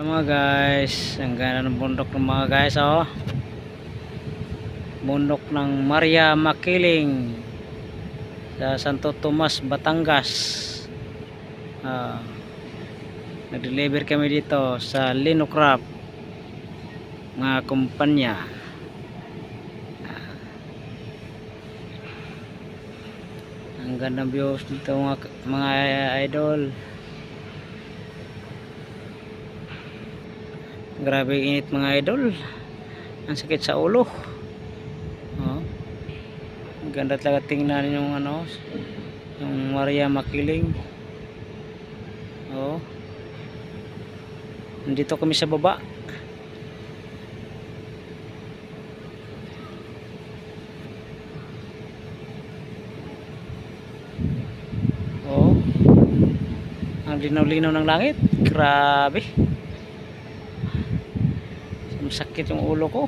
Mga guys, ang ganda ng bundok ng mga guys, oh. Bundok ng Maria Makiling sa Santo Tomas, Batangas. Nag-deliver kami dito sa Linocraft mga kumpanya. Ang ganda ng views dito mga idol. Grabe init mga idol. Ang sakit sa ulo. Ang ganda talaga tingnan yung yung Maria Makiling. Nandito kami sa baba. Ang linaw-linaw ng langit. Grabe. Sakit yung ulo ko.